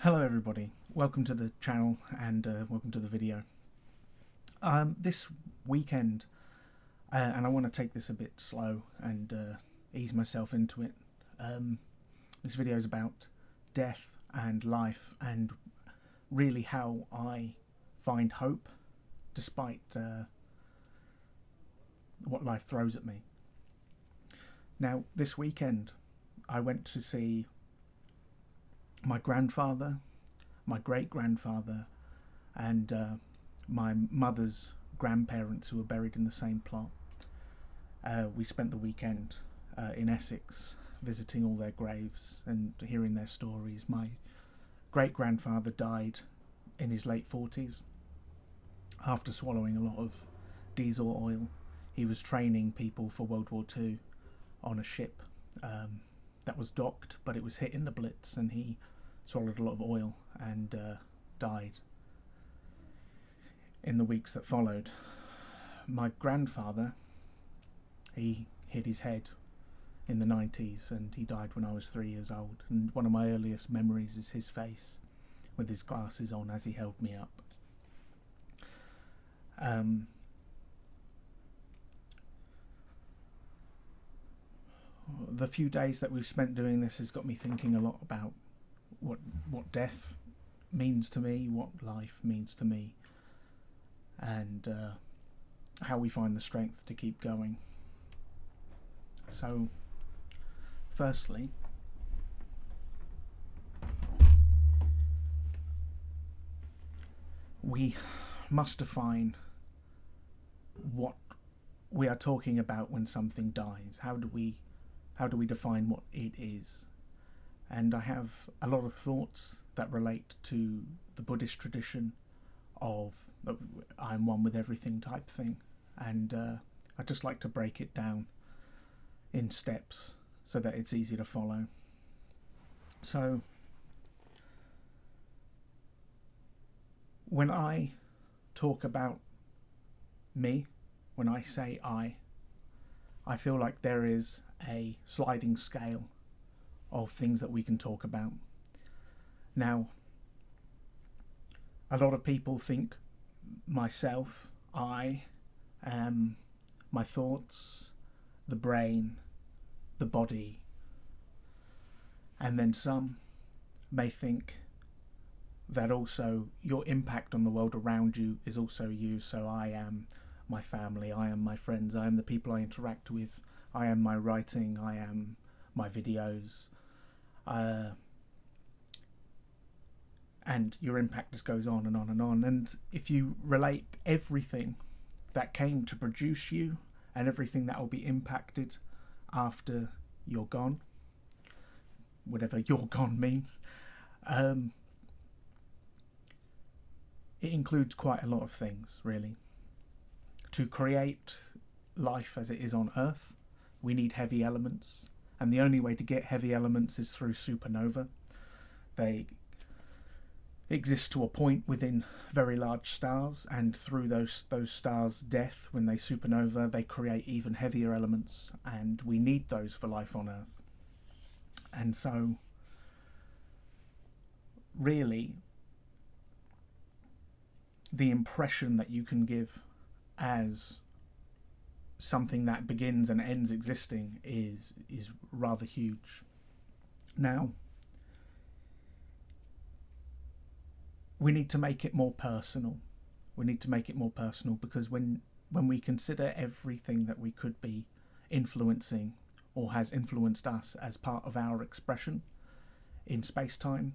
Hello everybody, welcome to the channel and welcome to the video. This weekend, and I want to take this a bit slow and ease myself into it. This video is about death and life and really how I find hope despite what life throws at me. Now, this weekend I went to see my grandfather, my great-grandfather, and my mother's grandparents who were buried in the same plot. We spent the weekend in Essex visiting all their graves and hearing their stories. My great-grandfather died in his late 40s after swallowing a lot of diesel oil. He was training people for World War II on a ship that was docked, but it was hit in the Blitz and he swallowed a lot of oil and died in the weeks that followed. My grandfather, he hit his head in the 90s and he died when I was 3 years old, and one of my earliest memories is his face with his glasses on as he held me up. The few days that we've spent doing this has got me thinking a lot about what death means to me, what life means to me, and how we find the strength to keep going. So, firstly, we must define what we are talking about when something dies. How do we define what it is? And I have a lot of thoughts that relate to the Buddhist tradition of I'm one with everything type thing, and I'd just like to break it down in steps so that it's easy to follow. So when I talk about me, when I say I feel like there is a sliding scale of things that we can talk about. Now, a lot of people think myself, I am my thoughts, the brain, the body, and then some may think that also your impact on the world around you is also you. So I am my family, I am my friends, I am the people I interact with, I am my writing, I am my videos, and your impact just goes on and on and on. And if you relate everything that came to produce you and everything that will be impacted after you're gone, whatever you're gone means, it includes quite a lot of things, really. To create life as it is on Earth, we need heavy elements, and the only way to get heavy elements is through supernova. They exist to a point within very large stars, and through those stars' death, when they supernova, they create even heavier elements, and we need those for life on Earth. And so, really, the impression that you can give as something that begins and ends existing is rather huge. Now, we need to make it more personal. We need to make it more personal because when we consider everything that we could be influencing or has influenced us as part of our expression in space-time,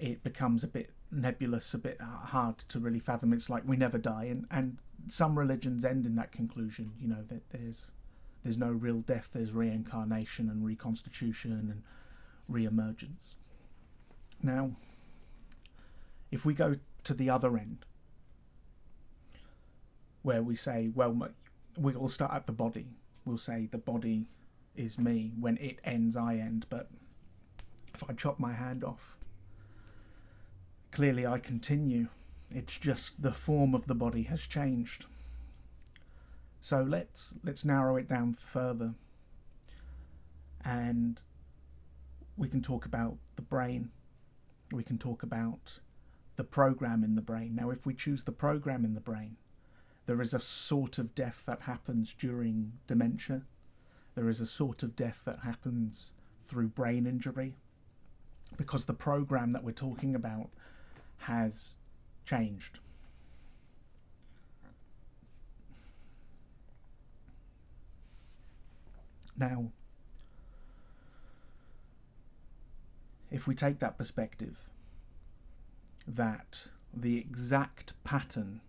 it becomes a bit nebulous, a bit hard to really fathom. It's like we never die, and some religions end in that conclusion, you know, that there's no real death, there's reincarnation and reconstitution and re-emergence. Now, if we go to the other end, where we say, well, we will start at the body, we'll say the body is me, when it ends, I end, but if I chop my hand off, clearly I continue. It's just the form of the body has changed. So let's narrow it down further, and we can talk about the brain. We can talk about the program in the brain. Now, if we choose the program in the brain, there is a sort of death that happens during dementia. There is a sort of death that happens through brain injury, because the program that we're talking about has changed. Now, if we take that perspective, that the exact pattern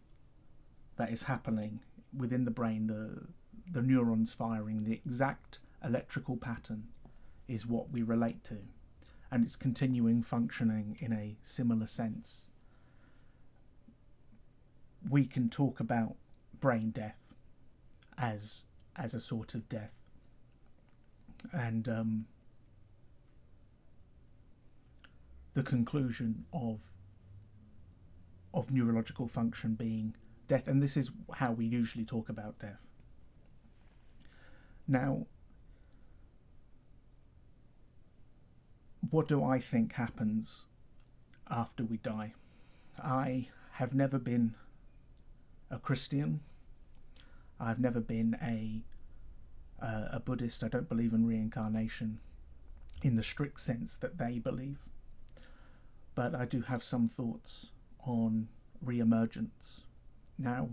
that is happening within the brain, the neurons firing, the exact electrical pattern is what we relate to, and it's continuing functioning in a similar sense, we can talk about brain death as a sort of death. And the conclusion of neurological function being death, and this is how we usually talk about death. Now, what do I think happens after we die? I have never been a Christian. I've never been a Buddhist. I don't believe in reincarnation in the strict sense that they believe. But I do have some thoughts on re-emergence. Now,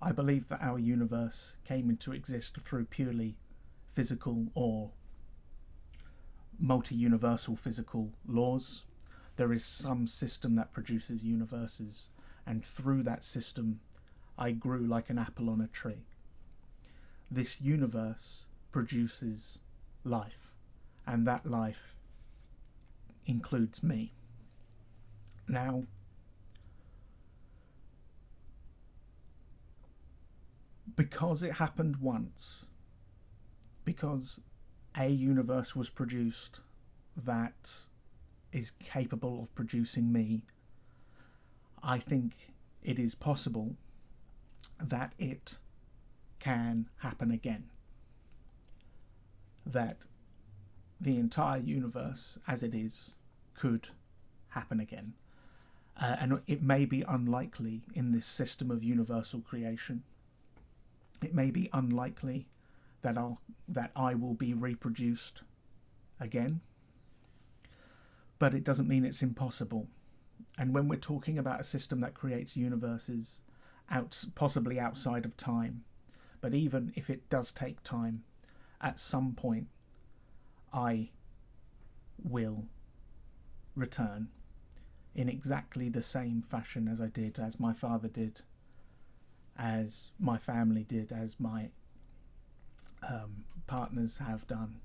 I believe that our universe came into existence through purely physical or multi-universal physical laws. There is some system that produces universes, and through that system I grew like an apple on a tree. This universe produces life, and that life includes me. Now, because it happened once, because a universe was produced that is capable of producing me, I think it is possible that it can happen again. That the entire universe as it is could happen again. And it may be unlikely in this system of universal creation. It may be unlikely that I will be reproduced again. But it doesn't mean it's impossible. And when we're talking about a system that creates universes possibly outside of time, but even if it does take time, at some point I will return in exactly the same fashion as I did, as my father did, as my family did, as my partners have done,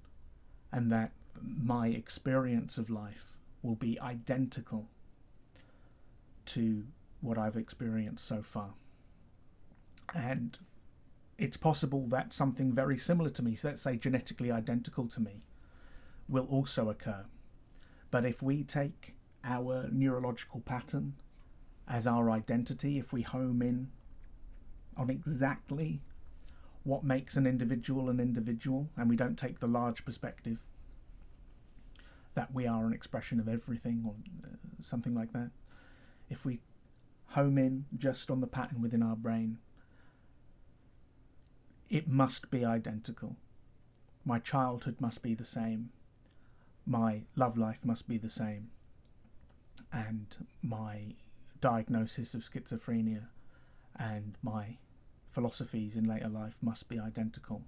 and that my experience of life will be identical to what I've experienced so far. And it's possible that something very similar to me, so let's say genetically identical to me, will also occur. But if we take our neurological pattern as our identity, if we home in on exactly what makes an individual, and we don't take the large perspective that we are an expression of everything or something like that, if we home in just on the pattern within our brain, it must be identical. My childhood must be the same. My love life must be the same. And my diagnosis of schizophrenia and my philosophies in later life must be identical.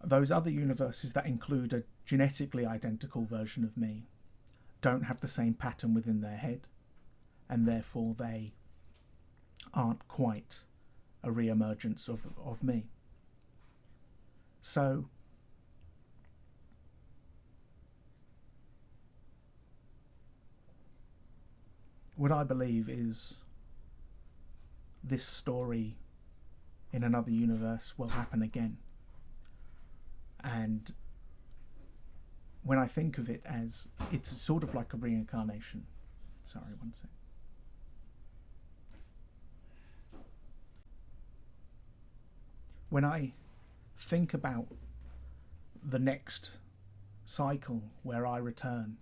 Those other universes that include a genetically identical version of me don't have the same pattern within their head, and therefore they aren't quite a re-emergence of me. So what I believe is this story in another universe will happen again. And when I think of it as, it's sort of like a reincarnation. Sorry, one sec. When I think about the next cycle where I return,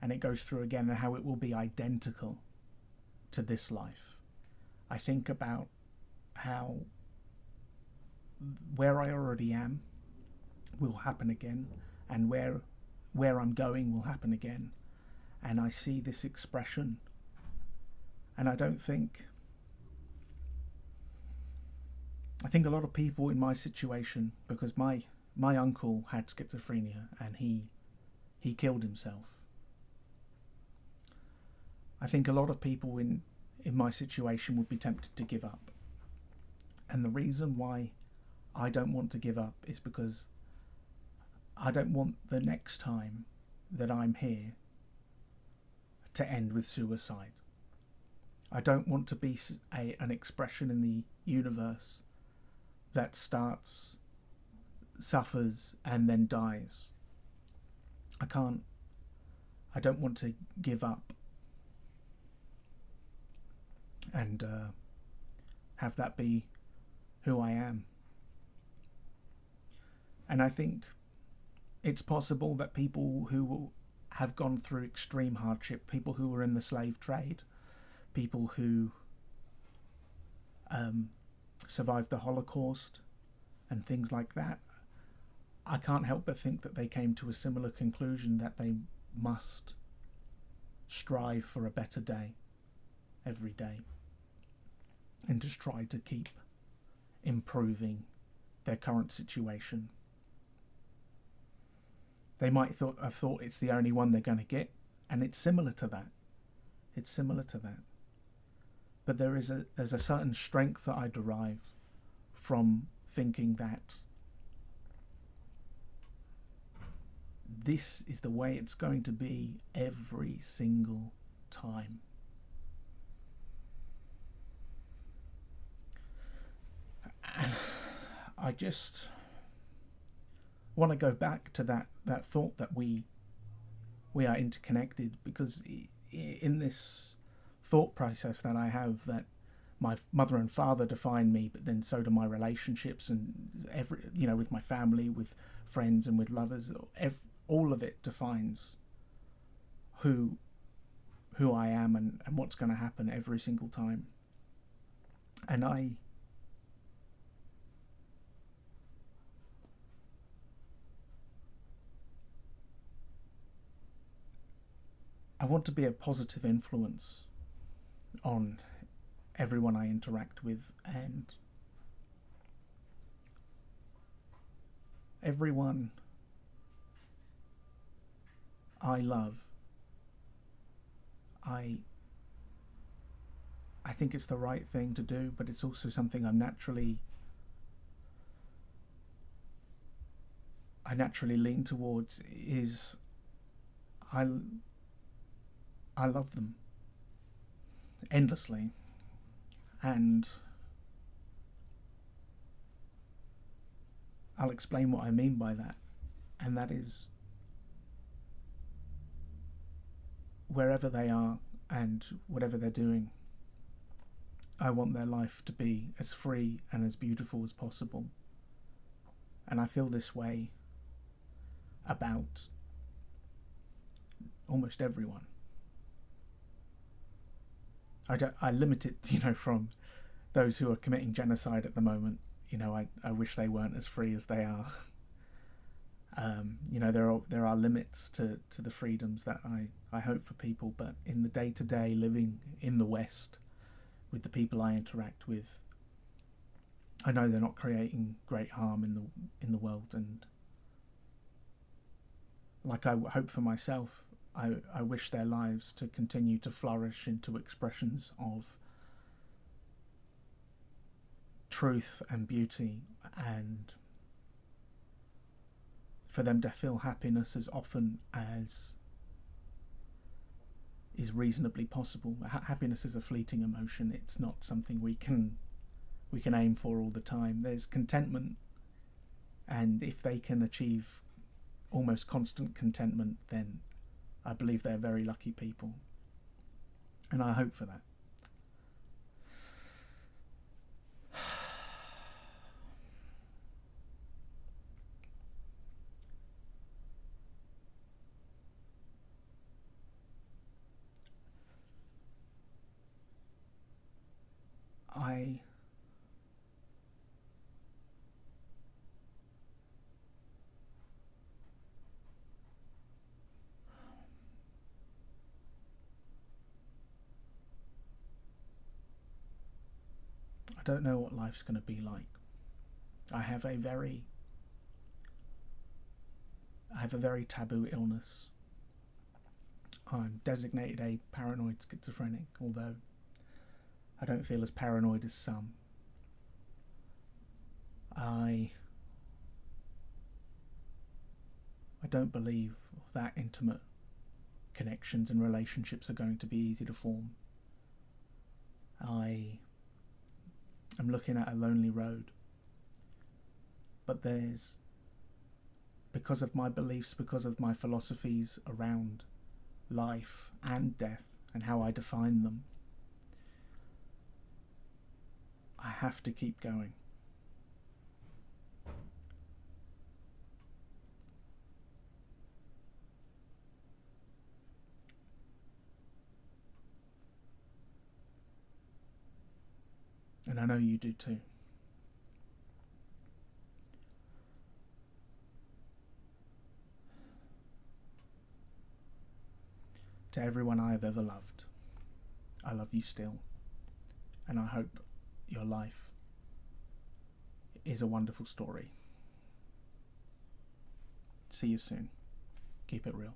and it goes through again, and how it will be identical to this life. I think about how where I already am will happen again, and where I'm going will happen again. And I see this expression, and I think a lot of people in my situation, because my uncle had schizophrenia and he killed himself. I think a lot of people in my situation would be tempted to give up. And the reason why I don't want to give up is because I don't want the next time that I'm here to end with suicide. I don't want to be an expression in the universe that starts, suffers, and then dies. I don't want to give up and have that be who I am. And I think it's possible that people who have gone through extreme hardship, people who were in the slave trade, people who survived the Holocaust and things like that, I can't help but think that they came to a similar conclusion, that they must strive for a better day every day and just try to keep improving their current situation. They might have thought it's the only one they're going to get, and it's similar to that. It's similar to that. But there's a certain strength that I derive from thinking that this is the way it's going to be every single time. And I just want to go back to that thought that we are interconnected, because in this thought process that I have, that my mother and father define me, but then so do my relationships, and with my family, with friends, and with lovers. All of it defines who I am and what's going to happen every single time. And I want to be a positive influence on everyone I interact with, and everyone I love. I think it's the right thing to do, but it's also something I naturally lean towards. Is I love them endlessly, and I'll explain what I mean by that. And that is, wherever they are and whatever they're doing, I want their life to be as free and as beautiful as possible. And I feel this way about almost everyone. I limit it, from those who are committing genocide at the moment. I wish they weren't as free as they are. There are limits to the freedoms that I hope for people, but in the day-to-day living in the West, with the people I interact with, I know they're not creating great harm in the world. And like I hope for myself, I wish their lives to continue to flourish into expressions of truth and beauty, and for them to feel happiness as often as is reasonably possible. Happiness is a fleeting emotion. It's not something we can aim for all the time. There's contentment, and if they can achieve almost constant contentment, then I believe they're very lucky people, and I hope for that. don't know what life's going to be like. I have a very taboo illness. I'm designated a paranoid schizophrenic, although I don't feel as paranoid as some. I don't believe that intimate connections and relationships are going to be easy to form. I am looking at a lonely road, but because of my beliefs, because of my philosophies around life and death and how I define them, I have to keep going. And I know you do too. To everyone I have ever loved, I love you still, and I hope your life is a wonderful story. See you soon. Keep it real.